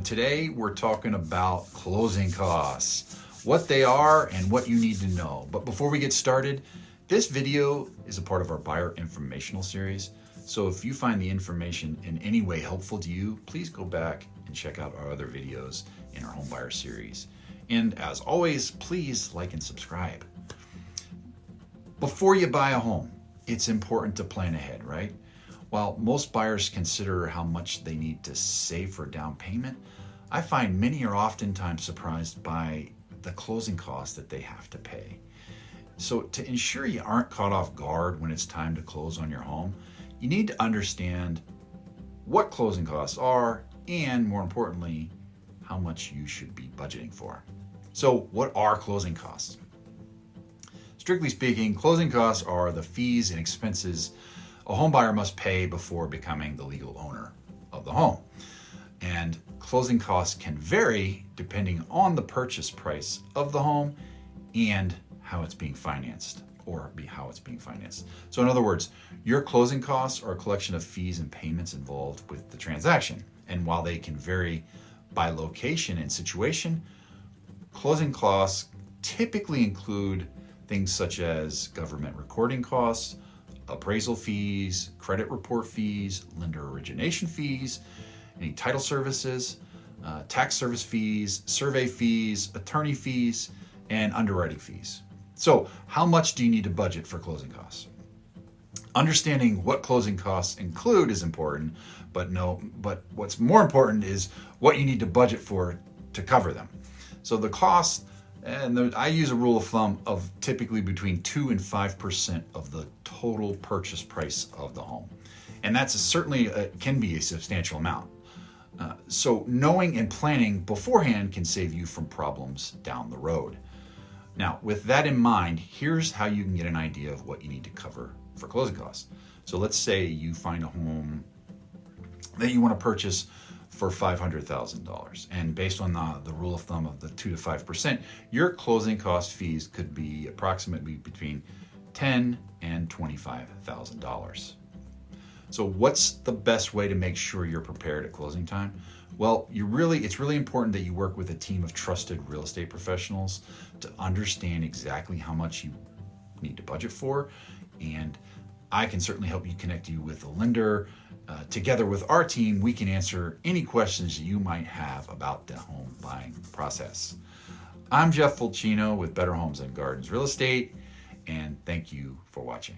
Today we're talking about closing costs, what they are and what you need to know. But before we get started, this video is a part of our buyer informational series. So if you find the information in any way helpful to you, please go back and check out our other videos in our home buyer series. And as always, please like and subscribe. Before you buy a home, it's important to plan ahead, right? While most buyers consider how much they need to save for down payment, I find many are oftentimes surprised by the closing costs that they have to pay. So to ensure you aren't caught off guard when it's time to close on your home, you need to understand what closing costs are and, more importantly, how much you should be budgeting for. So what are closing costs? Strictly speaking, closing costs are the fees and expenses a home buyer must pay before becoming the legal owner of the home. And closing costs can vary depending on the purchase price of the home and how it's being financed how it's being financed. So in other words, your closing costs are a collection of fees and payments involved with the transaction. And while they can vary by location and situation, closing costs typically include things such as government recording costs, appraisal fees, credit report fees, lender origination fees, any title services, tax service fees, survey fees, attorney fees, and underwriting fees. So how much do you need to budget for closing costs? Understanding what closing costs include is important, but what's more important is what you need to budget for to cover them. So the costs, I use a rule of thumb of typically between 2 and 5% of the total purchase price of the home. And that's certainly can be a substantial amount. So knowing and planning beforehand can save you from problems down the road. Now, with that in mind, here's how you can get an idea of what you need to cover for closing costs. So let's say you find a home that you want to purchase for $500,000. And based on the rule of thumb of the 2 to 5%, your closing cost fees could be approximately between $10,000 and $25,000. So what's the best way to make sure you're prepared at closing time? Well, it's really important that you work with a team of trusted real estate professionals to understand exactly how much you need to budget for. And I can certainly help you connect you with a lender. Together with our team, we can answer any questions you might have about the home buying process. I'm Jeff Fulcino with Better Homes and Gardens Real Estate, and thank you for watching.